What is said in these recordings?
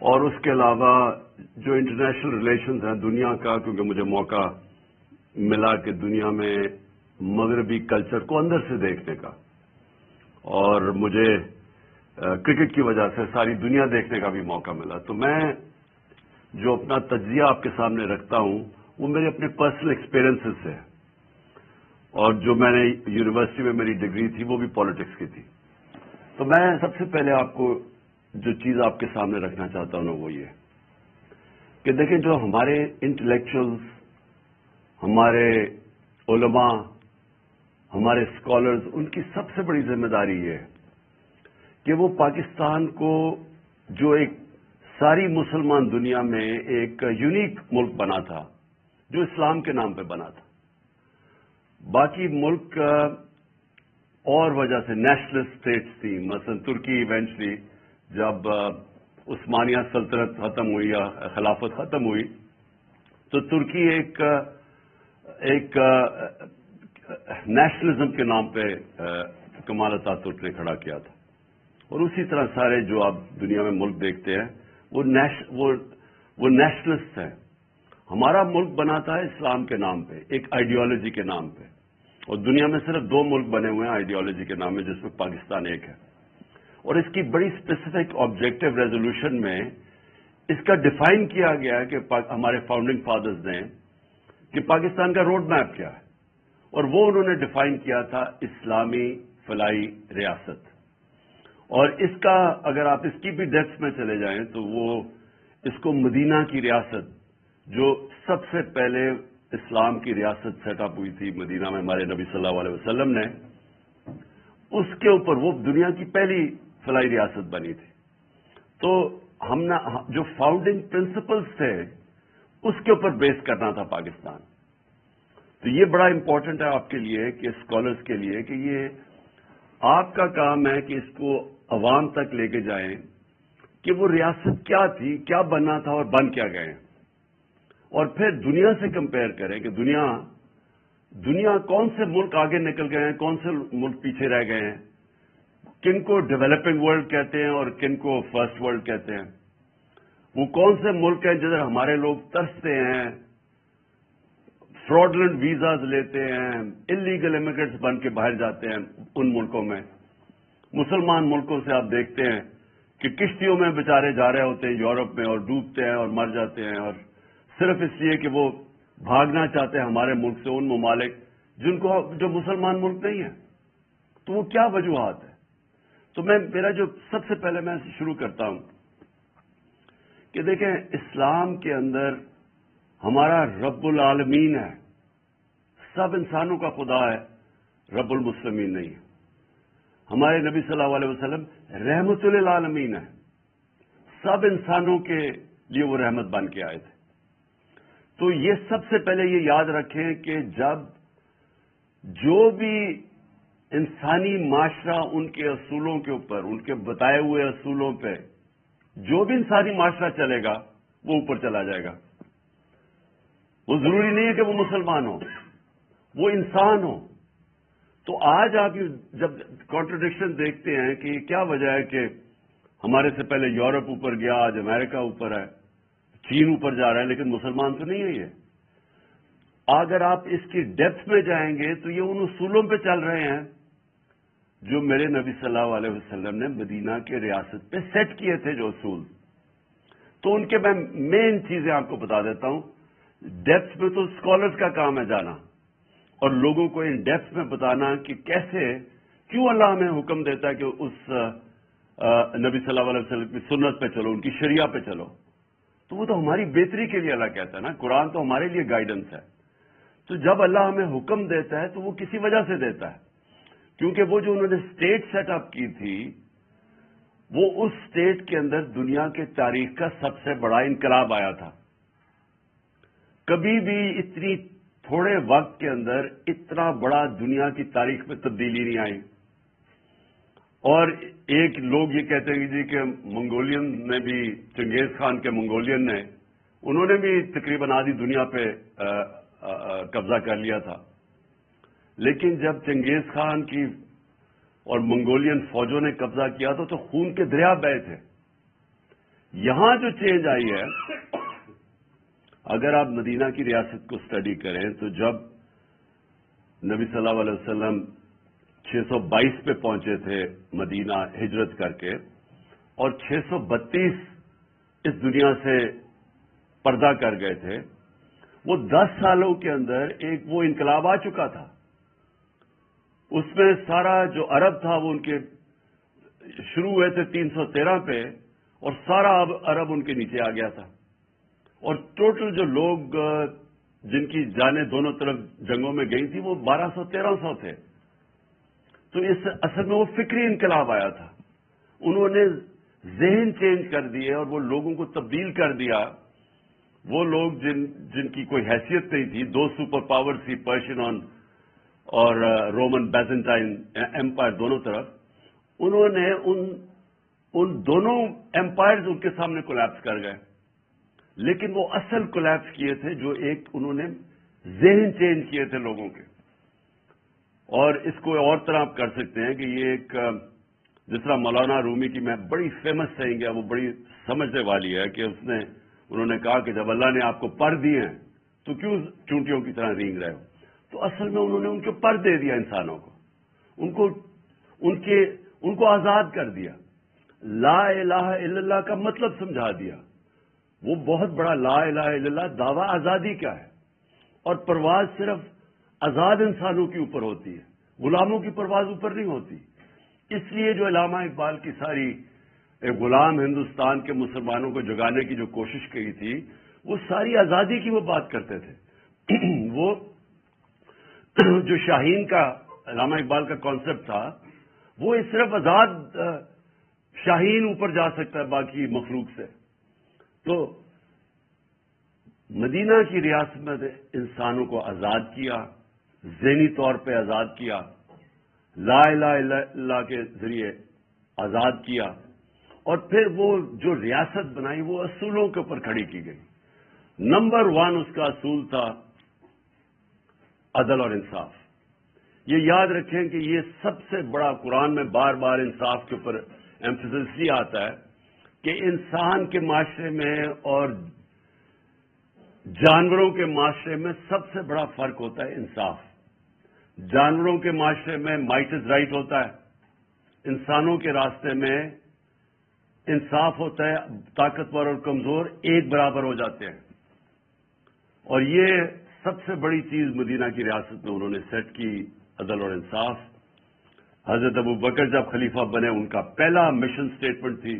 اور اس کے علاوہ جو انٹرنیشنل ریلیشنز ہیں دنیا کا، کیونکہ مجھے موقع ملا کہ دنیا میں مغربی کلچر کو اندر سے دیکھنے کا، اور مجھے کرکٹ کی وجہ سے ساری دنیا دیکھنے کا بھی موقع ملا، تو میں جو اپنا تجزیہ آپ کے سامنے رکھتا ہوں وہ میرے اپنے پرسنل ایکسپیرینسز سے ہے، اور جو میں نے یونیورسٹی میں میری ڈگری تھی وہ بھی پالیٹکس کی تھی۔ تو میں سب سے پہلے آپ کو جو چیز آپ کے سامنے رکھنا چاہتا ہوں وہ یہ کہ دیکھیں، جو ہمارے انٹلیکچوئلز، ہمارے علماء، ہمارے اسکالرز، ان کی سب سے بڑی ذمہ داری یہ ہے کہ وہ پاکستان کو جو ایک ساری مسلمان دنیا میں ایک یونیک ملک بنا تھا، جو اسلام کے نام پہ بنا تھا، باقی ملک اور وجہ سے نیشنلسٹ اسٹیٹس تھیں، مثلا ترکی ایونچولی جب عثمانیہ سلطنت ختم ہوئی یا خلافت ختم ہوئی تو ترکی ایک نیشنلزم کے نام پہ کمال اتاترک نے کھڑا کیا تھا، اور اسی طرح سارے جو آپ دنیا میں ملک دیکھتے ہیں وہ نیشنلسٹ ہیں۔ ہمارا ملک بنا تھا اسلام کے نام پہ، ایک آئیڈیالوجی کے نام پہ، اور دنیا میں صرف 2 ملک بنے ہوئے ہیں آئیڈیالوجی کے نام میں، جس میں پاکستان ایک ہے، اور اس کی بڑی اسپیسیفک آبجیکٹو ریزولوشن میں اس کا ڈیفائن کیا گیا ہے کہ ہمارے فاؤنڈنگ فادرز نے کہ پاکستان کا روڈ میپ کیا ہے، اور وہ انہوں نے ڈیفائن کیا تھا اسلامی فلاحی ریاست، اور اس کا اگر آپ اس کی بھی ڈیپتھ میں چلے جائیں تو وہ اس کو مدینہ کی ریاست، جو سب سے پہلے اسلام کی ریاست سیٹ اپ ہوئی تھی مدینہ میں ہمارے نبی صلی اللہ علیہ وسلم نے، اس کے اوپر وہ دنیا کی پہلی فلاحی ریاست بنی تھی۔ تو ہم نے جو فاؤنڈنگ پرنسپلز تھے اس کے اوپر بیس کرنا تھا پاکستان۔ تو یہ بڑا امپورٹنٹ ہے آپ کے لیے کہ اسکالرز کے لیے کہ یہ آپ کا کام ہے کہ اس کو عوام تک لے کے جائیں کہ وہ ریاست کیا تھی، کیا بننا تھا اور بن کیا گئے، اور پھر دنیا سے کمپیئر کریں کہ دنیا کون سے ملک آگے نکل گئے ہیں، کون سے ملک پیچھے رہ گئے ہیں، کن کو ڈیولپنگ ورلڈ کہتے ہیں اور کن کو فرسٹ ورلڈ کہتے ہیں، وہ کون سے ملک ہیں جدھر ہمارے لوگ ترستے ہیں، فراڈلنٹ ویزاز لیتے ہیں، انلیگل امیگرینٹس بن کے باہر جاتے ہیں ان ملکوں میں۔ مسلمان ملکوں سے آپ دیکھتے ہیں کہ کشتیوں میں بیچارے جا رہے ہوتے ہیں یورپ میں اور ڈوبتے ہیں اور مر جاتے ہیں، اور صرف اس لیے کہ وہ بھاگنا چاہتے ہیں ہمارے ملک سے ان ممالک جو مسلمان ملک نہیں ہیں۔ تو وہ کیا وجوہات ہے؟ تو میرا جو سب سے پہلے میں شروع کرتا ہوں کہ دیکھیں، اسلام کے اندر ہمارا رب العالمین ہے، سب انسانوں کا خدا ہے، رب المسلمین نہیں ہے۔ ہمارے نبی صلی اللہ علیہ وسلم رحمت للعالمین ہے، سب انسانوں کے لیے وہ رحمت بن کے آئے تھے۔ تو یہ سب سے پہلے یہ یاد رکھیں کہ جب جو بھی انسانی معاشرہ ان کے اصولوں کے اوپر، ان کے بتائے ہوئے اصولوں پہ جو بھی انسانی معاشرہ چلے گا وہ اوپر چلا جائے گا۔ وہ ضروری نہیں ہے کہ وہ مسلمان ہو، وہ انسان ہو۔ تو آج آپ جب کانٹرڈکشن دیکھتے ہیں کہ کیا وجہ ہے کہ ہمارے سے پہلے یورپ اوپر گیا، آج امریکہ اوپر ہے، چین اوپر جا رہا ہے، لیکن مسلمان تو نہیں ہے یہ۔ اگر آپ اس کی ڈیپتھ میں جائیں گے تو یہ ان اصولوں پہ چل رہے ہیں جو میرے نبی صلی اللہ علیہ وسلم نے مدینہ کے ریاست پہ سیٹ کیے تھے، جو اصول۔ تو ان کے میں مین چیزیں آپ کو بتا دیتا ہوں۔ ڈیپتھ میں تو اسکالرز کا کام ہے جانا اور لوگوں کو ان ڈیپتھ میں بتانا کہ کیسے، کیوں اللہ ہمیں حکم دیتا ہے کہ اس نبی صلی اللہ علیہ وسلم کی سنت پہ چلو، ان کی شریعہ پہ چلو۔ تو وہ تو ہماری بہتری کے لیے اللہ کہتا ہے نا، قرآن تو ہمارے لیے گائیڈنس ہے۔ تو جب اللہ ہمیں حکم دیتا ہے تو وہ کسی وجہ سے دیتا ہے، کیونکہ وہ جو انہوں نے اسٹیٹ سیٹ اپ کی تھی وہ اس اسٹیٹ کے اندر دنیا کے تاریخ کا سب سے بڑا انقلاب آیا تھا۔ کبھی بھی اتنی تھوڑے وقت کے اندر اتنا بڑا دنیا کی تاریخ میں تبدیلی نہیں آئی۔ اور ایک لوگ یہ کہتے ہیں جی کہ منگولین نے بھی، چنگیز خان کے منگولین نے، انہوں نے بھی تقریباً آدھی دنیا پہ قبضہ کر لیا تھا، لیکن جب چنگیز خان کی اور منگولین فوجوں نے قبضہ کیا تو خون کے دریا بہے تھے، یہاں جو چینج آئی ہے، اگر آپ مدینہ کی ریاست کو اسٹڈی کریں تو جب نبی صلی اللہ علیہ وسلم 622 پہ پہنچے تھے مدینہ ہجرت کر کے، اور 632 اس دنیا سے پردہ کر گئے تھے، وہ 10 سالوں کے اندر ایک وہ انقلاب آ چکا تھا. اس میں سارا جو عرب تھا وہ ان کے شروع ہوئے تھے 313 پہ، اور سارا عرب ان کے نیچے آ گیا تھا. اور ٹوٹل جو لوگ جن کی جانیں دونوں طرف جنگوں میں گئی تھی وہ 1200-1300 تھے. تو اس اصل میں وہ فکری انقلاب آیا تھا. انہوں نے ذہن چینج کر دیے اور وہ لوگوں کو تبدیل کر دیا. وہ لوگ جن کی کوئی حیثیت نہیں تھی، دو سپر پاور تھی، پرشین اور رومن بیزنٹائن ایمپائر دونوں طرف، انہوں نے ان دونوں ایمپائرز ان کے سامنے کولیپس کر گئے. لیکن وہ اصل کولیپس کیے تھے جو ایک انہوں نے ذہن چینج کیے تھے لوگوں کے. اور اس کو اور طرح آپ کر سکتے ہیں کہ یہ ایک جس طرح مولانا رومی کی میں بڑی فیمس سینگ ہے، وہ بڑی سمجھنے والی ہے کہ انہوں نے کہا کہ جب اللہ نے آپ کو پر دیے ہیں تو کیوں چونٹیوں کی طرح رینگ رہے ہو. تو اصل میں انہوں نے ان کو پر دے دیا انسانوں کو، ان کو آزاد کر دیا. لا الہ الا اللہ کا مطلب سمجھا دیا. وہ بہت بڑا لا الہ الا اللہ دعویٰ آزادی کا ہے، اور پرواز صرف آزاد انسانوں کے اوپر ہوتی ہے، غلاموں کی پرواز اوپر نہیں ہوتی. اس لیے جو علامہ اقبال کی ساری غلام ہندوستان کے مسلمانوں کو جگانے کی جو کوشش کی تھی، وہ ساری آزادی کی وہ بات کرتے تھے. وہ جو شاہین کا علامہ اقبال کا کانسیپٹ تھا، وہ صرف آزاد شاہین اوپر جا سکتا ہے باقی مخلوق سے. تو مدینہ کی ریاست میں انسانوں کو آزاد کیا، ذہنی طور پہ آزاد کیا، لا الہ الا اللہ کے ذریعے آزاد کیا، اور پھر وہ جو ریاست بنائی وہ اصولوں کے اوپر کھڑی کی گئی. نمبر 1 اس کا اصول تھا عدل اور انصاف. یہ یاد رکھیں کہ یہ سب سے بڑا قرآن میں بار بار انصاف کے اوپر ایمفیسس یہ آتا ہے کہ انسان کے معاشرے میں اور جانوروں کے معاشرے میں سب سے بڑا فرق ہوتا ہے انصاف. جانوروں کے معاشرے میں مائٹ از رائٹ ہوتا ہے، انسانوں کے راستے میں انصاف ہوتا ہے، طاقتور اور کمزور ایک برابر ہو جاتے ہیں. اور یہ سب سے بڑی چیز مدینہ کی ریاست میں انہوں نے سیٹ کی، عدل اور انصاف. حضرت ابو بکر جب خلیفہ بنے، ان کا پہلا مشن سٹیٹمنٹ تھی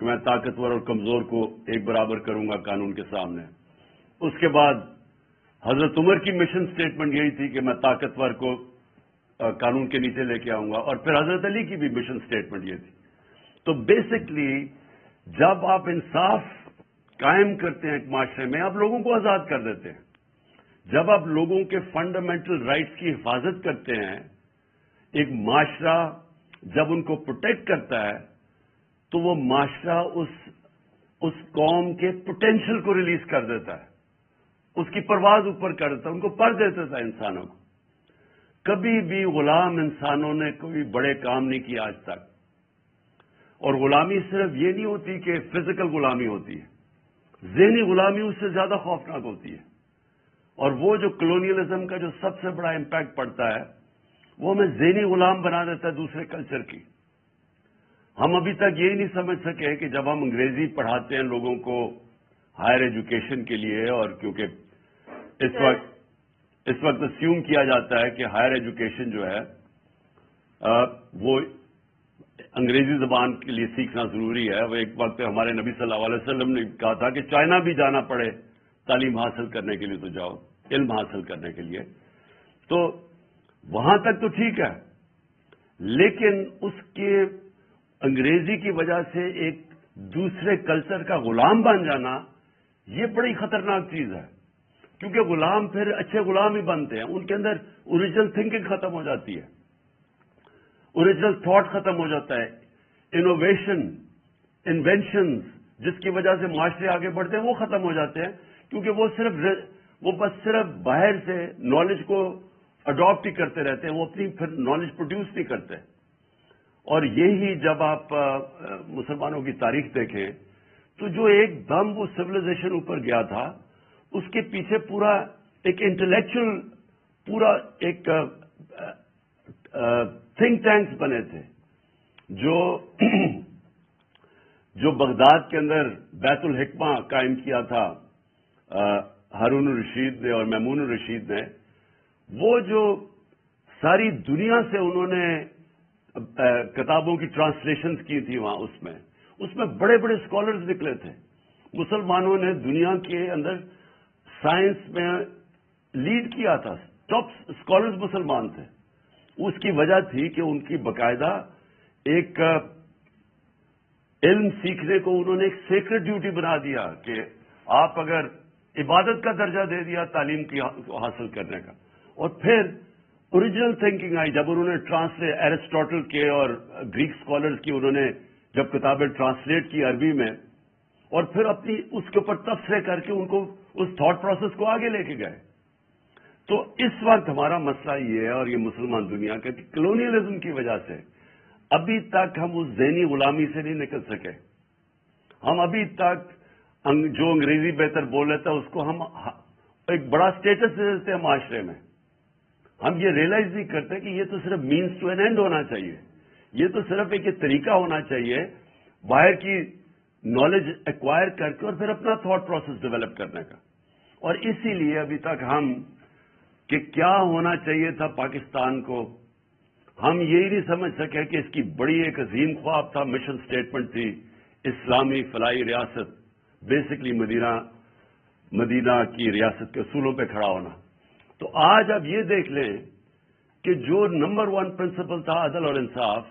کہ میں طاقتور اور کمزور کو ایک برابر کروں گا قانون کے سامنے. اس کے بعد حضرت عمر کی مشن سٹیٹمنٹ یہی تھی کہ میں طاقتور کو قانون کے نیچے لے کے آؤں گا، اور پھر حضرت علی کی بھی مشن سٹیٹمنٹ یہ تھی. تو بیسکلی جب آپ انصاف قائم کرتے ہیں ایک معاشرے میں، آپ لوگوں کو آزاد کر دیتے ہیں. جب آپ لوگوں کے فنڈامنٹل رائٹس کی حفاظت کرتے ہیں، ایک معاشرہ جب ان کو پروٹیکٹ کرتا ہے تو وہ معاشرہ اس قوم کے پوٹینشل کو ریلیز کر دیتا ہے، اس کی پرواز اوپر کر دیتا ہے، ان کو پر دیتا تھا انسانوں کو. کبھی بھی غلام انسانوں نے کوئی بڑے کام نہیں کیا آج تک. اور غلامی صرف یہ نہیں ہوتی کہ فزیکل غلامی ہوتی ہے، ذہنی غلامی اس سے زیادہ خوفناک ہوتی ہے. اور وہ جو کلونیلزم کا جو سب سے بڑا امپیکٹ پڑتا ہے، وہ ہمیں ذہنی غلام بنا دیتا ہے دوسرے کلچر کی. ہم ابھی تک یہی نہیں سمجھ سکے کہ جب ہم انگریزی پڑھاتے ہیں لوگوں کو ہائر ایجوکیشن کے لیے، اور کیونکہ اس وقت اسیوم کیا جاتا ہے کہ ہائر ایجوکیشن جو ہے وہ انگریزی زبان کے لیے سیکھنا ضروری ہے. وہ ایک وقت ہمارے نبی صلی اللہ علیہ وسلم نے کہا تھا کہ چائنا بھی جانا پڑے تعلیم حاصل کرنے کے لیے تو جاؤ، علم حاصل کرنے کے لیے. تو وہاں تک تو ٹھیک ہے، لیکن اس کے انگریزی کی وجہ سے ایک دوسرے کلچر کا غلام بن جانا، یہ بڑی خطرناک چیز ہے. کیونکہ غلام پھر اچھے غلام ہی بنتے ہیں، ان کے اندر اوریجنل تھنکنگ ختم ہو جاتی ہے، اوریجنل تھاٹ ختم ہو جاتا ہے. انوویشن، انوینشنز جس کی وجہ سے معاشرے آگے بڑھتے ہیں وہ ختم ہو جاتے ہیں، کیونکہ وہ بس صرف باہر سے نالج کو اڈاپٹ ہی کرتے رہتے ہیں، وہ اپنی پھر نالج پروڈیوس نہیں کرتے. اور یہی جب آپ مسلمانوں کی تاریخ دیکھیں تو جو ایک دم وہ سویلائزیشن اوپر گیا تھا اس کے پیچھے پورا ایک انٹلیکچوئل پورا ایک تھنک ٹینکس بنے تھے جو بغداد کے اندر بیت الحکمہ قائم کیا تھا ہارون الرشید نے اور میمون الرشید نے، وہ جو ساری دنیا سے انہوں نے کتابوں کی ٹرانسلیشنز کی تھی وہاں اس میں بڑے بڑے اسکالرز نکلے تھے. مسلمانوں نے دنیا کے اندر سائنس میں لیڈ کیا تھا، ٹاپ اسکالرز مسلمان تھے. اس کی وجہ تھی کہ ان کی باقاعدہ ایک علم سیکھنے کو انہوں نے ایک سیکرڈ ڈیوٹی بنا دیا کہ آپ اگر عبادت کا درجہ دے دیا تعلیم کی حاصل کرنے کا. اور پھر اوریجنل تھنکنگ آئی جب انہوں نے ٹرانسلیٹ ایرسٹوٹل کے اور گریک اسکالرز کی انہوں نے جب کتابیں ٹرانسلیٹ کی عربی میں، اور پھر اپنی اس کے اوپر تبصرے کر کے ان کو اس تھاٹ پروسیس کو آگے لے کے گئے. تو اس وقت ہمارا مسئلہ یہ ہے اور یہ مسلمان دنیا کا کہ کلونیلزم کی وجہ سے ابھی تک ہم اس ذہنی غلامی سے نہیں نکل سکے. ہم ابھی تک جو انگریزی بہتر بول لیتا ہے اس کو ہم ایک بڑا اسٹیٹس دے دیتے ہیں معاشرے میں. ہم یہ ریئلائز نہیں کرتے کہ یہ تو صرف مینس ٹو این اینڈ ہونا چاہیے. یہ تو صرف ایک طریقہ ہونا چاہیے باہر کی نالج ایکوائر کر کے اور پھر اپنا تھاٹ پروسیس ڈیولپ کرنے کا. اور اسی لیے ابھی تک ہم کہ کیا ہونا چاہیے تھا پاکستان کو، ہم یہی نہیں سمجھ سکے کہ اس کی بڑی ایک عظیم خواب تھا، مشن سٹیٹمنٹ تھی اسلامی فلاحی ریاست، بیسکلی مدینہ کی ریاست کے اصولوں پہ کھڑا ہونا. تو آج آپ یہ دیکھ لیں کہ جو نمبر 1 پرنسپل تھا عدل اور انصاف،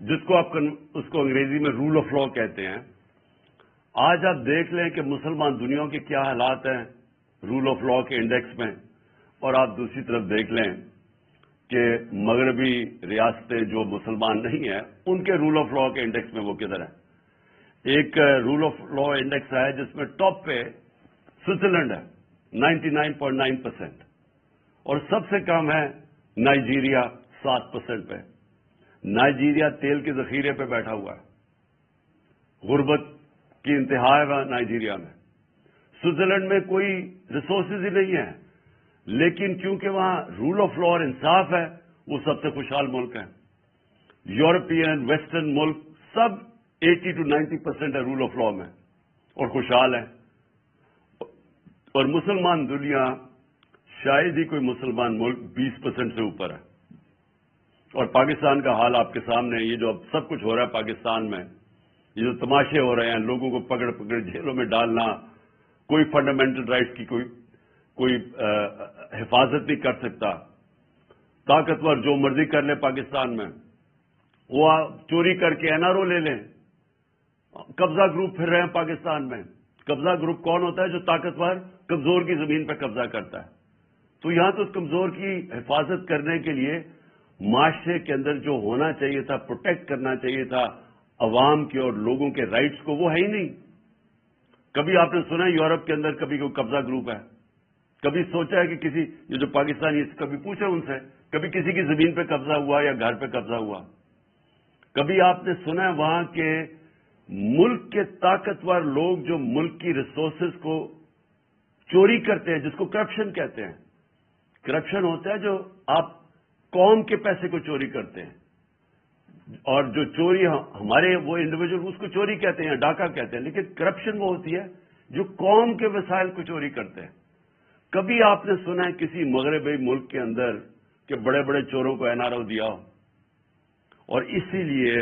جس کو آپ اس کو انگریزی میں رول آف لا کہتے ہیں، آج آپ دیکھ لیں کہ مسلمان دنیا کے کیا حالات ہیں رول آف لا کے انڈیکس میں. اور آپ دوسری طرف دیکھ لیں کہ مغربی ریاستیں جو مسلمان نہیں ہیں ان کے رول آف لا کے انڈیکس میں وہ کدھر ہیں. ایک رول آف لا انڈیکس ہے جس میں ٹاپ پہ سوئٹزرلینڈ ہے 99.9%، اور سب سے کم ہے نائجیریا 7% پہ. نائجیریا تیل کے ذخیرے پہ بیٹھا ہوا ہے، غربت کی انتہا ہے نائجیریا میں. سوئٹزرلینڈ میں کوئی ریسورسز ہی نہیں ہے، لیکن کیونکہ وہاں رول آف لا اور انصاف ہے وہ سب سے خوشحال ملک ہے. یورپین ویسٹرن ملک سب 80 to 90% ہے رول آف لا میں اور خوشحال ہے. اور مسلمان دنیا شاید ہی کوئی مسلمان ملک 20% سے اوپر ہے. اور پاکستان کا حال آپ کے سامنے ہے. یہ جو اب سب کچھ ہو رہا ہے پاکستان میں، یہ جو تماشے ہو رہے ہیں، لوگوں کو پکڑ پکڑ جیلوں میں ڈالنا، کوئی فنڈامنٹل رائٹس کی کوئی حفاظت نہیں کر سکتا. طاقتور جو مرضی کر لے پاکستان میں، وہ چوری کر کے NRO لے لیں. قبضہ گروپ پھر رہے ہیں پاکستان میں. قبضہ گروپ کون ہوتا ہے؟ جو طاقتور کمزور کی زمین پہ قبضہ کرتا ہے. تو یہاں تو اس کمزور کی حفاظت کرنے کے لیے معاشرے کے اندر جو ہونا چاہیے تھا، پروٹیکٹ کرنا چاہیے تھا عوام کے اور لوگوں کے رائٹس کو، وہ ہے ہی نہیں. کبھی آپ نے سنا یورپ کے اندر کبھی کوئی قبضہ گروپ ہے؟ کبھی سوچا ہے کہ کسی یہ جو پاکستانی کبھی پوچھے ان سے کبھی کسی کی زمین پہ قبضہ ہوا یا گھر پہ قبضہ ہوا؟ کبھی آپ نے سنا ہے وہاں کے ملک کے طاقتور لوگ جو ملک کی ریسورسز کو چوری کرتے ہیں، جس کو کرپشن کہتے ہیں؟ کرپشن ہوتا ہے جو آپ قوم کے پیسے کو چوری کرتے ہیں، اور جو چوری ہمارے وہ انڈیویجول اس کو چوری کہتے ہیں، ڈاکہ کہتے ہیں. لیکن کرپشن وہ ہوتی ہے جو قوم کے وسائل کو چوری کرتے ہیں. کبھی آپ نے سنا ہے کسی مغربی ملک کے اندر کہ بڑے بڑے چوروں کو NRO دیا ہو؟ اور اسی لیے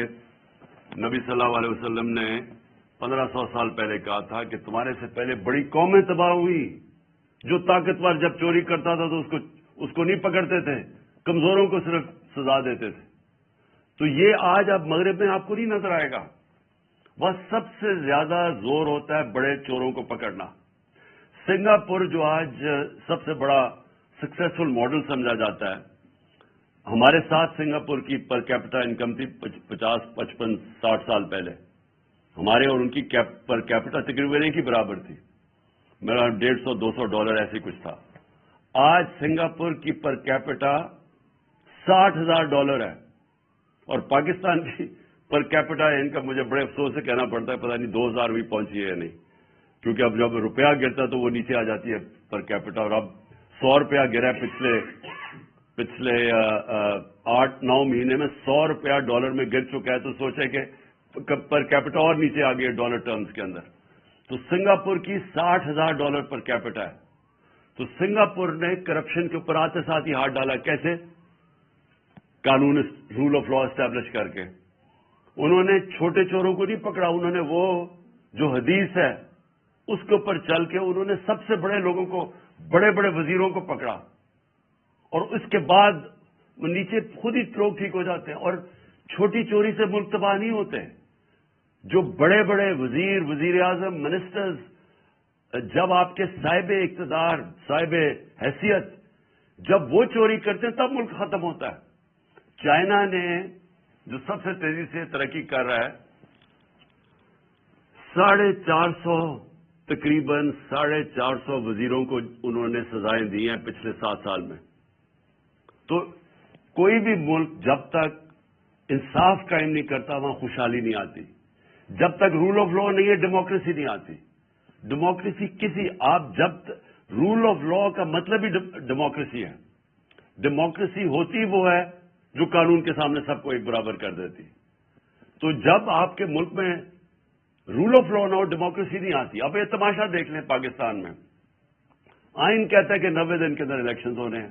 نبی صلی اللہ علیہ وسلم نے 1500 سال پہلے کہا تھا کہ تمہارے سے پہلے بڑی قومیں تباہ ہوئی. جو طاقتور جب چوری کرتا تھا تو اس کو نہیں پکڑتے تھے، کمزوروں کو صرف سزا دیتے تھے. تو یہ آج اب مغرب میں آپ کو نہیں نظر آئے گا. بس سب سے زیادہ زور ہوتا ہے بڑے چوروں کو پکڑنا. سنگاپور جو آج سب سے بڑا سکسیسفل ماڈل سمجھا جاتا ہے، ہمارے ساتھ سنگاپور کی پر کیپٹا انکم تھی 50 55 60 سال پہلے. ہمارے اور ان کی پر کیپٹا تقریباً ایک ہی برابر تھی. میرا $150-200 ایسے کچھ تھا. آج سنگاپور کی پر کیپٹا $60,000 ہے، اور پاکستان کی پر کیپٹا ان کا مجھے بڑے افسوس سے کہنا پڑتا ہے پتہ نہیں 2000 بھی پہنچی ہے یا نہیں، کیونکہ اب جب روپیہ گرتا تو وہ نیچے آ جاتی ہے پر کیپٹا، اور اب 100 روپیہ گرا ہے پچھلے 8-9 مہینے میں 100 روپیہ ڈالر میں گر چکا ہے، تو سوچے کہ پر کیپٹا اور نیچے آ گئی ہے ڈالر ٹرمز کے اندر. تو سنگاپور کی $60,000 پر کیپٹا ہے. تو سنگاپور نے کرپشن کے اوپر آتے ساتھ ہی ہاتھ ڈالا. کیسے؟ قانون رول آف لا اسٹیبلش کر کے. انہوں نے چھوٹے چوروں کو نہیں پکڑا، انہوں نے وہ جو حدیث ہے اس کے اوپر چل کے انہوں نے سب سے بڑے لوگوں کو، بڑے بڑے وزیروں کو پکڑا، اور اس کے بعد نیچے خود ہی لوگ ٹھیک ہو جاتے ہیں. اور چھوٹی چوری سے ملک تباہ نہیں ہوتے. جو بڑے بڑے وزیر اعظم، منسٹرز، جب آپ کے صاحب اقتدار، صاحب حیثیت جب وہ چوری کرتے ہیں تب ملک ختم ہوتا ہے. چائنا نے جو سب سے تیزی سے ترقی کر رہا ہے، 450 تقریباً 450 وزیروں کو انہوں نے سزائیں دی ہیں پچھلے 7 سال میں. تو کوئی بھی ملک جب تک انصاف قائم نہیں کرتا وہاں خوشحالی نہیں آتی. جب تک رول آف لا نہیں ہے ڈیموکریسی نہیں آتی. ڈیموکریسی آپ جب رول آف لا کا مطلب ہی ڈیموکریسی ہے. ڈیموکریسی ہوتی وہ ہے جو قانون کے سامنے سب کو ایک برابر کر دیتی. تو جب آپ کے ملک میں رول آف لا نہ ہو ڈیموکریسی نہیں آتی. اب یہ تماشا دیکھ لیں پاکستان میں، آئین کہتا ہے کہ 90 دن کے اندر الیکشنز ہونے ہیں.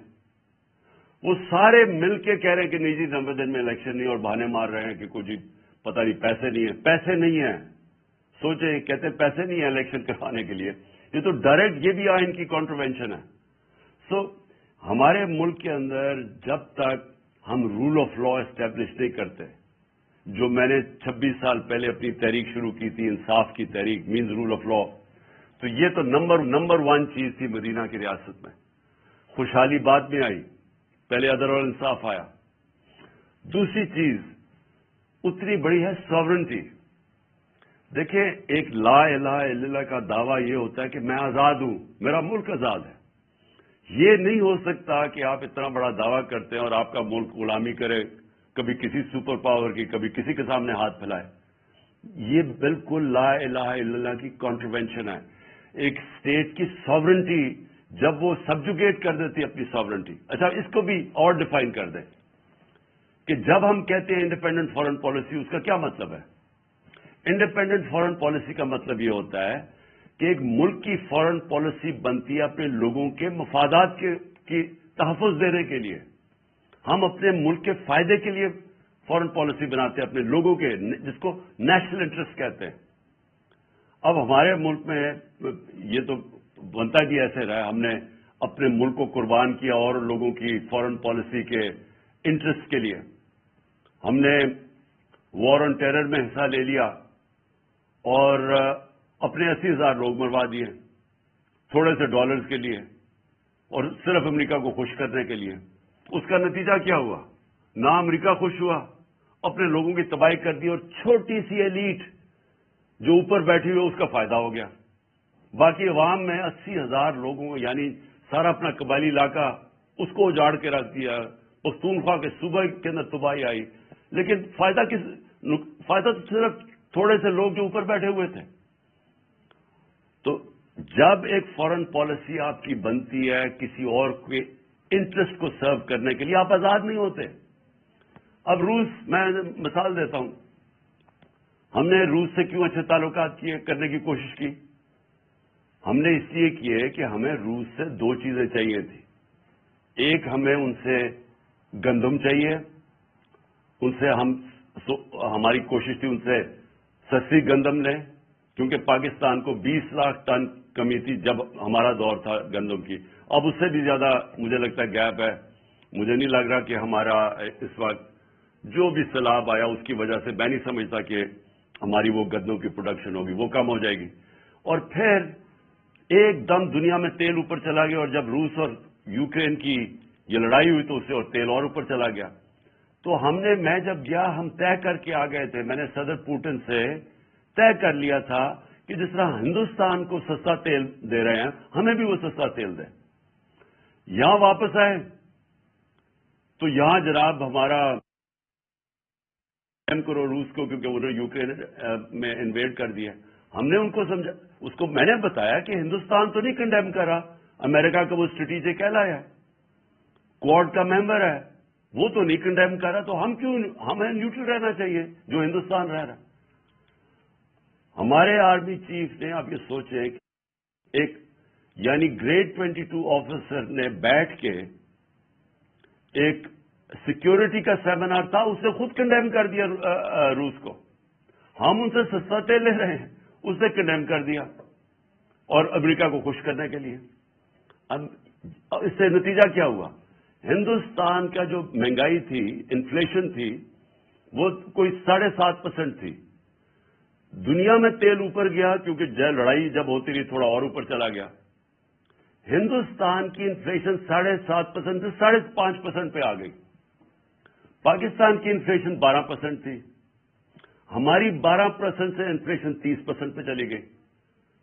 وہ سارے مل کے کہہ رہے ہیں کہ نہیں جی 90 دن میں الیکشن نہیں، اور بہانے مار رہے ہیں کہ کچھ پتہ نہیں پیسے نہیں ہیں. پیسے نہیں ہیں، سوچیں، کہتے ہیں پیسے نہیں ہیں الیکشن کروانے کے لیے. یہ تو ڈائریکٹ یہ بھی آئین کی کانٹروینشن ہے. سو ہمارے ملک کے اندر جب تک ہم رول آف لا اسٹیبلش نہیں کرتے، جو میں نے 26 سال پہلے اپنی تحریک شروع کی تھی، انصاف کی تحریک، مینز رول آف لا، تو یہ تو نمبر 1 چیز تھی مدینہ کی ریاست میں. خوشحالی بعد میں آئی، پہلے عدل اور انصاف آیا. دوسری چیز اتنی بڑی ہے ساورنٹی. دیکھیں، ایک لا الہ الا اللہ کا دعویٰ یہ ہوتا ہے کہ میں آزاد ہوں، میرا ملک آزاد ہے. یہ نہیں ہو سکتا کہ آپ اتنا بڑا دعویٰ کرتے ہیں اور آپ کا ملک غلامی کرے، کبھی کسی سپر پاور کی، کبھی کسی کے سامنے ہاتھ پھیلائے. یہ بالکل لا الہ الا اللہ کی کانٹروینشن ہے. ایک اسٹیٹ کی ساورنٹی جب وہ سبجوگیٹ کر دیتی ہے اپنی ساورنٹی. اچھا، اس کو بھی اور ڈیفائن کر دیں کہ جب ہم کہتے ہیں انڈیپینڈنٹ فارن پالیسی، اس کا کیا مطلب ہے؟ انڈیپینڈنٹ فارن پالیسی کا مطلب یہ ہوتا ہے کہ ایک ملک کی فارن پالیسی بنتی ہے اپنے لوگوں کے مفادات کی تحفظ دینے کے لیے. ہم اپنے ملک کے فائدے کے لیے فارن پالیسی بناتے ہیں، اپنے لوگوں کے، جس کو نیشنل انٹرسٹ کہتے ہیں. اب ہمارے ملک میں یہ تو بنتا بھی ایسے رہا، ہم نے اپنے ملک کو قربان کیا اور لوگوں کی فارن پالیسی کے انٹرسٹ کے لیے. ہم نے وار آن ٹیرر میں حصہ لے لیا اور اپنے 80,000 لوگ مروا دیے تھوڑے سے ڈالرز کے لیے، اور صرف امریکہ کو خوش کرنے کے لیے. اس کا نتیجہ کیا ہوا؟ نہ امریکہ خوش ہوا، اپنے لوگوں کی تباہی کر دی، اور چھوٹی سی ایلیٹ جو اوپر بیٹھی ہوئی اس کا فائدہ ہو گیا. باقی عوام میں 80,000 لوگوں کو، یعنی سارا اپنا قبائلی علاقہ اس کو اجاڑ کے رکھ دیا. پختونخوا کے صوبہ کے اندر تباہی آئی، لیکن فائدہ تو صرف تھوڑے سے لوگ جو اوپر بیٹھے ہوئے تھے. تو جب ایک فارن پالیسی آپ کی بنتی ہے کسی اور کے انٹرسٹ کو سرو کرنے کے لیے، آپ آزاد نہیں ہوتے. اب روس، میں مثال دیتا ہوں، ہم نے روس سے کیوں اچھے تعلقات کرنے کی کوشش کی؟ ہم نے اس لیے کیے کہ ہمیں روس سے 2 چیزیں چاہیے تھی. ایک، ہمیں ان سے گندم چاہیے، ان سے ہماری کوشش تھی ان سے سستی گندم لیں، کیونکہ پاکستان کو 20 لاکھ ٹن کمی تھی جب ہمارا دور تھا گندم کی. اب اس سے بھی زیادہ مجھے لگتا ہے گیپ ہے. مجھے نہیں لگ رہا کہ ہمارا اس وقت جو بھی سیلاب آیا اس کی وجہ سے، میں نہیں سمجھتا کہ ہماری وہ گندم کی پروڈکشن ہوگی، وہ کم ہو جائے گی. اور پھر ایک دم دنیا میں تیل اوپر چلا گیا، اور جب روس اور یوکرین کی یہ لڑائی ہوئی تو اس سے اور تیل اور اوپر چلا گیا. تو میں جب گیا، ہم طے کر کے آ گئے تھے، میں نے صدر پوٹن سے طے کر لیا تھا کہ جس طرح ہندوستان کو سستا تیل دے رہے ہیں، ہمیں بھی وہ سستا تیل دیں. یہاں واپس آئے تو یہاں جناب ہمارا کرو روس کو کیونکہ انہوں نے یوکرین میں انویڈ کر دیا. ہم نے ان کو سمجھا, اس کو میں نے بتایا کہ ہندوستان تو نہیں کنڈیم کر رہا, امریکہ کا وہ اسٹریٹجک ایلائی ہے, کوڈ کا ممبر ہے, وہ تو نہیں کنڈیم کر رہا, تو ہمیں نیوٹرل رہنا چاہیے جو ہندوستان رہ رہا. ہمارے آرمی چیف نے, آپ یہ سوچیں, ایک یعنی گریڈ 22 آفیسر نے بیٹھ کے ایک سیکیورٹی کا سیمینار تھا, اس نے خود کنڈیم کر دیا روس کو. ہم ان سے سستا تیل لے رہے ہیں, اس نے کنڈیم کر دیا, اور امریکہ کو خوش کرنے کے لیے. اب اس سے نتیجہ کیا ہوا؟ ہندوستان کا جو مہنگائی تھی, انفلیشن تھی, وہ کوئی 7.5% تھی. دنیا میں تیل اوپر گیا کیونکہ لڑائی جب ہوتی رہی تھوڑا اور اوپر چلا گیا. ہندوستان کی انفلیشن 7.5% سے 5.5% پہ آ گئی. پاکستان کی انفلیشن 12% تھی. ہماری 12% سے انفلیشن 30% پہ چلی گئی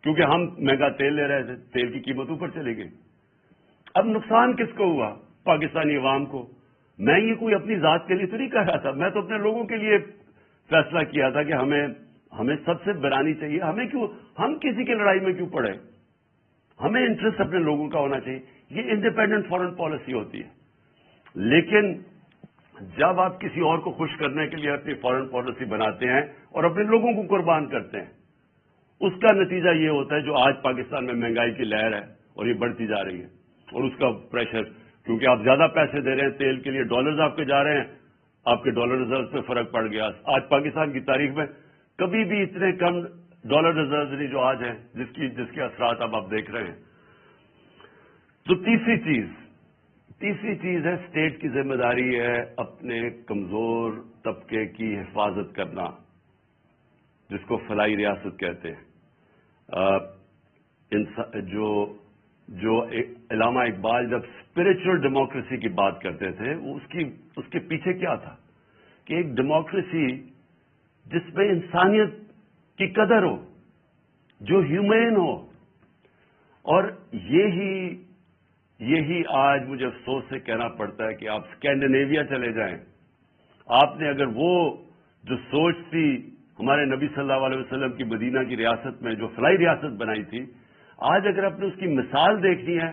کیونکہ ہم مہنگا تیل لے رہے تھے, تیل کی قیمت اوپر چلی گئی. اب نقصان کس کو ہوا؟ پاکستانی عوام کو. میں یہ کوئی اپنی ذات کے لیے تو نہیں کہہ رہا تھا, میں تو اپنے لوگوں کے لیے فیصلہ کیا تھا کہ ہمیں سب سے بنانی چاہیے. ہم کسی کی لڑائی میں کیوں پڑے؟ ہمیں انٹرسٹ اپنے لوگوں کا ہونا چاہیے. یہ انڈیپینڈنٹ فارن پالیسی ہوتی ہے. لیکن جب آپ کسی اور کو خوش کرنے کے لیے اپنی فارن پالیسی بناتے ہیں اور اپنے لوگوں کو قربان کرتے ہیں, اس کا نتیجہ یہ ہوتا ہے جو آج پاکستان میں مہنگائی کی لہر ہے اور یہ بڑھتی جا رہی ہے, اور اس کا پریشر, کیونکہ آپ زیادہ پیسے دے رہے ہیں تیل کے لیے, ڈالرز آپ کے جا رہے ہیں, آپ کے ڈالر ریزروز پہ فرق پڑ گیا. آج پاکستان کی تاریخ میں کبھی بھی اتنے کم ڈالر ریزروز نہیں جو آج ہیں, جس کے اثرات اب آپ دیکھ رہے ہیں. تو تیسری چیز ہے, اسٹیٹ کی ذمہ داری ہے اپنے کمزور طبقے کی حفاظت کرنا, جس کو فلاحی ریاست کہتے ہیں. جو علامہ اقبال جب اسپرچل ڈیموکریسی کی بات کرتے تھے, اس کے پیچھے کیا تھا کہ ایک ڈیموکریسی جس میں انسانیت کی قدر ہو, جو ہیومین ہو. اور یہی آج مجھے افسوس سے کہنا پڑتا ہے کہ آپ اسکینڈینیویا چلے جائیں, آپ نے اگر وہ جو سوچ تھی ہمارے نبی صلی اللہ علیہ وسلم کی مدینہ کی ریاست میں جو فلاحی ریاست بنائی تھی, آج اگر آپ نے اس کی مثال دیکھنی ہے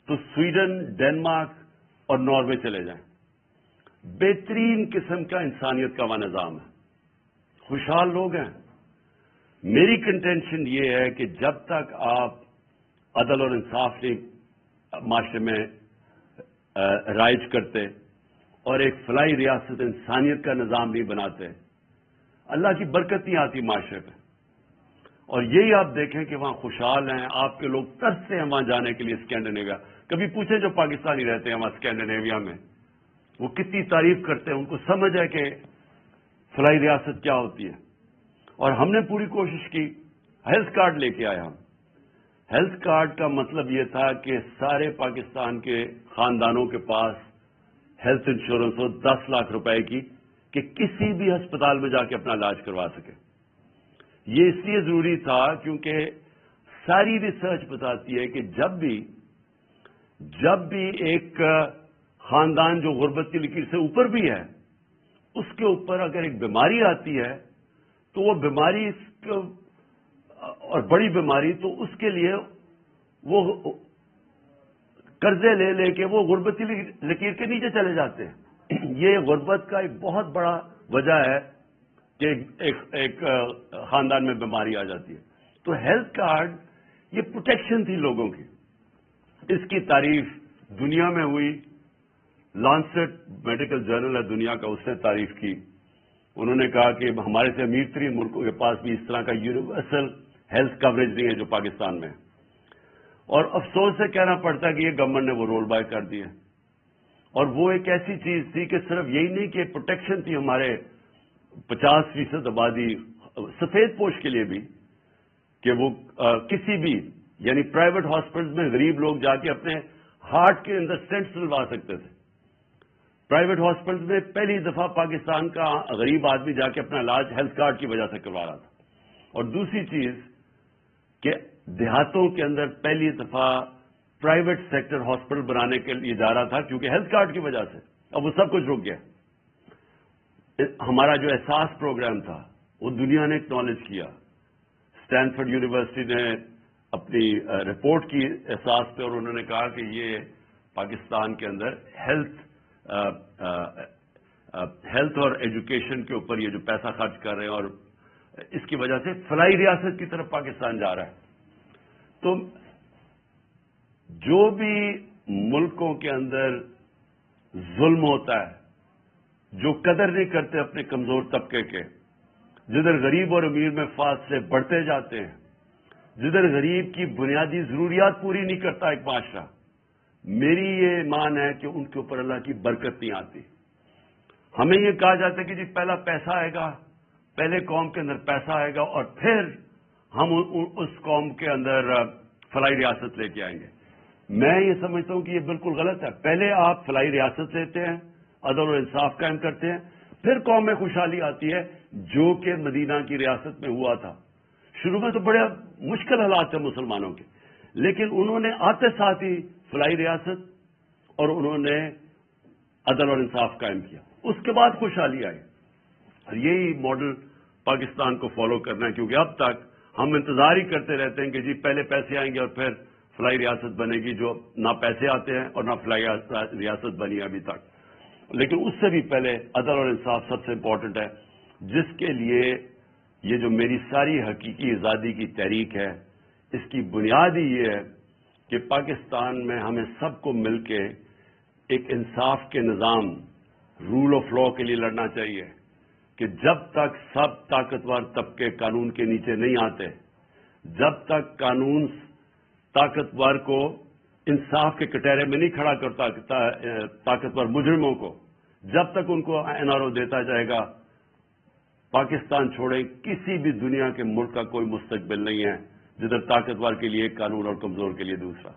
تو سویڈن, ڈنمارک اور ناروے چلے جائیں. بہترین قسم کا انسانیت کا وہ نظام ہے, خوشحال لوگ ہیں. میری کنٹینشن یہ ہے کہ جب تک آپ عدل اور انصاف نہیں معاشرے میں رائج کرتے اور ایک فلاحی ریاست انسانیت کا نظام نہیں بناتے, اللہ کی برکت نہیں آتی معاشرے پہ. اور یہی آپ دیکھیں کہ وہاں خوشحال ہیں, آپ کے لوگ ترستے ہیں وہاں جانے کے لیے اسکینڈینیویا. کبھی پوچھیں جو پاکستانی رہتے ہیں وہاں اسکینڈینیویا میں, وہ کتنی تعریف کرتے ہیں, ان کو سمجھ ہے کہ فلاحی ریاست کیا ہوتی ہے. اور ہم نے پوری کوشش کی, ہیلتھ کارڈ لے کے آئے ہم. ہیلتھ کارڈ کا مطلب یہ تھا کہ سارے پاکستان کے خاندانوں کے پاس ہیلتھ انشورنس ہو 10 لاکھ روپے کی, کہ کسی بھی ہسپتال میں جا کے اپنا علاج کروا سکے. یہ اس لیے ضروری تھا کیونکہ ساری ریسرچ بتاتی ہے کہ جب بھی ایک خاندان جو غربت کی لکیر سے اوپر بھی ہے, اس کے اوپر اگر ایک بیماری آتی ہے تو وہ بیماری اور بڑی بیماری, تو اس کے لیے وہ قرضے لے کے وہ غربت کی لکیر کے نیچے چلے جاتے ہیں. یہ غربت کا ایک بہت بڑا وجہ ہے کہ ایک خاندان میں بیماری آ جاتی ہے. تو ہیلتھ کارڈ یہ پروٹیکشن تھی لوگوں کی. اس کی تعریف دنیا میں ہوئی, لانسٹ میڈیکل جرنل ہے دنیا کا, اس نے تعریف کی. انہوں نے کہا کہ ہمارے سے امیر ترین ملکوں کے پاس بھی اس طرح کا یونیورسل ہیلتھ کوریج نہیں ہے جو پاکستان میں ہے. اور افسوس سے کہنا پڑتا ہے کہ یہ گورنمنٹ نے وہ رول بیک کر دیا. اور وہ ایک ایسی چیز تھی کہ صرف یہی نہیں کہ پروٹیکشن تھی ہمارے 50% آبادی سفید پوش کے لیے بھی, کہ وہ کسی بھی یعنی پرائیویٹ ہاسپٹل میں غریب لوگ جا کے اپنے ہارٹ کے اندر سٹینٹس ڈلوا سکتے تھے. پرائیویٹ ہاسپٹل میں پہلی دفعہ پاکستان کا غریب آدمی جا کے اپنا علاج ہیلتھ کارڈ کی وجہ سے کروا رہا تھا. اور دوسری چیز کہ دیہاتوں کے اندر پہلی دفعہ پرائیویٹ سیکٹر ہاسپٹل بنانے کے لیے جا رہا تھا کیونکہ ہیلتھ کارڈ کی وجہ سے. اب وہ سب کچھ رک گیا. ہمارا جو احساس پروگرام تھا وہ دنیا نے اکنالج کیا. اسٹینفورڈ یونیورسٹی نے اپنی رپورٹ کی احساس پہ اور انہوں نے کہا کہ یہ پاکستان کے اندر ہیلتھ اور ایجوکیشن کے اوپر یہ جو پیسہ خرچ کر رہے ہیں اور اس کی وجہ سے فلاحی ریاست کی طرف پاکستان جا رہا ہے. تو جو بھی ملکوں کے اندر ظلم ہوتا ہے, جو قدر نہیں کرتے اپنے کمزور طبقے کے, جدھر غریب اور امیر میں فاصلے بڑھتے جاتے ہیں, جدھر غریب کی بنیادی ضروریات پوری نہیں کرتا ایک معاشرہ, میری یہ ایمان ہے کہ ان کے اوپر اللہ کی برکت نہیں آتی. ہمیں یہ کہا جاتا ہے کہ جی پہلا پیسہ آئے گا, پہلے قوم کے اندر پیسہ آئے گا اور پھر ہم اس قوم کے اندر فلاحی ریاست لے کے آئیں گے. میں یہ سمجھتا ہوں کہ یہ بالکل غلط ہے. پہلے آپ فلاحی ریاست لیتے ہیں, عدل اور انصاف قائم کرتے ہیں, پھر قوم میں خوشحالی آتی ہے, جو کہ مدینہ کی ریاست میں ہوا تھا. شروع میں تو بڑے مشکل حالات تھے مسلمانوں کے, لیکن انہوں نے آتے ساتھ ہی فلاحی ریاست اور انہوں نے عدل اور انصاف قائم کیا. اس کے بعد خوشحالی آئی. اور یہی ماڈل پاکستان کو فالو کرنا ہے, کیونکہ اب تک ہم انتظار ہی کرتے رہتے ہیں کہ جی پہلے پیسے آئیں گے اور پھر فلاحی ریاست بنے گی, جو نہ پیسے آتے ہیں اور نہ فلاحی ریاست بنی ہے ابھی تک. لیکن اس سے بھی پہلے عدل اور انصاف سب سے امپورٹنٹ ہے, جس کے لیے یہ جو میری ساری حقیقی آزادی کی تحریک ہے, اس کی بنیاد ہی یہ ہے کہ پاکستان میں ہمیں سب کو مل کے ایک انصاف کے نظام, رول آف لا کے لیے لڑنا چاہیے کہ جب تک سب طاقتور طبقے قانون کے نیچے نہیں آتے, جب تک قانون طاقتور کو انصاف کے کٹہرے میں نہیں کھڑا کرتا طاقتور مجرموں کو, جب تک ان کو NRO دیتا جائے گا, پاکستان چھوڑے کسی بھی دنیا کے ملک کا کوئی مستقبل نہیں ہے جدھر طاقتور کے لیے ایک قانون اور کمزور کے لیے دوسرا.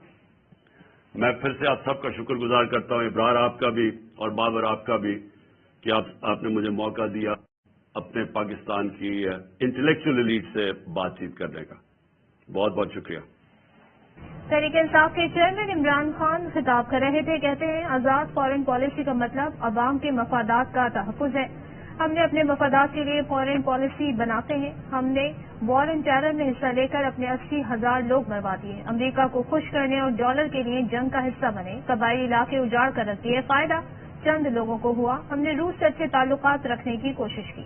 میں پھر سے آپ سب کا شکر گزار کرتا ہوں, ابرار آپ کا بھی اور بابر آپ کا بھی, کہ آپ نے مجھے موقع دیا اپنے پاکستان کی انٹلیکچوئل ایلیٹ سے بات چیت کرنے کا. بہت بہت شکریہ. تحریک انصاف کے چیئرمین عمران خان خطاب کر رہے تھے. کہتے ہیں آزاد فارن پالیسی کا مطلب عوام کے مفادات کا تحفظ ہے. ہم نے اپنے مفادات کے لیے فارن پالیسی بناتے ہیں. ہم نے وار اینڈ ٹیرر میں حصہ لے کر اپنے 80,000 لوگ مروا دیے. امریکہ کو خوش کرنے اور ڈالر کے لیے جنگ کا حصہ بنے. قبائلی علاقے اجاڑ کر رکھ دیے. فائدہ چند لوگوں کو ہوا. ہم نے روس سے اچھے تعلقات رکھنے کی کوشش کی.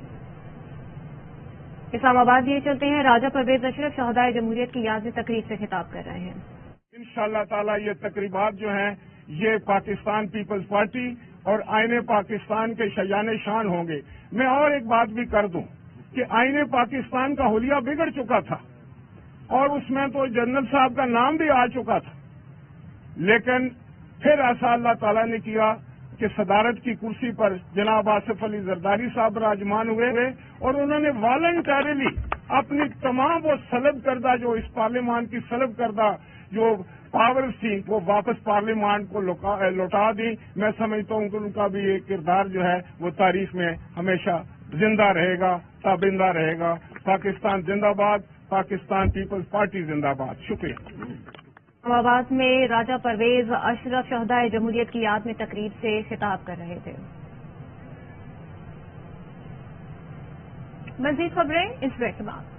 اسلام آباد یہ چلتے ہیں. راجہ پرویز اشرف شہدائے جمہوریت کی یاد میں تقریب سے خطاب کر رہے ہیں. انشاءاللہ تعالی یہ تقریبات جو ہیں یہ پاکستان پیپلز پارٹی اور آئین پاکستان کے شایان شان ہوں گے. میں اور ایک بات بھی کر دوں کہ آئین پاکستان کا حلیہ بگڑ چکا تھا اور اس میں تو جنرل صاحب کا نام بھی آ چکا تھا, لیکن پھر ایسا اللہ تعالیٰ نے کیا کہ صدارت کی کرسی پر جناب آصف علی زرداری صاحب راجمان ہوئے اور انہوں نے والنٹریلی اپنی تمام وہ سلب کردہ جو اس پارلیمان کی سلب کردہ جو پاورز تھیں وہ واپس پارلیمان کو لوٹا دی. میں سمجھتا ہوں کہ ان کا بھی ایک کردار جو ہے وہ تاریخ میں ہمیشہ زندہ رہے گا, تابندہ رہے گا. پاکستان زندہ باد, پاکستان پیپلز پارٹی زندہ باد. شکریہ. اسلام آباد میں راجہ پرویز اشرف شہدائے جمہوریت کی یاد میں تقریب سے خطاب کر رہے تھے. مزید خبریں اس بریک کے بعد.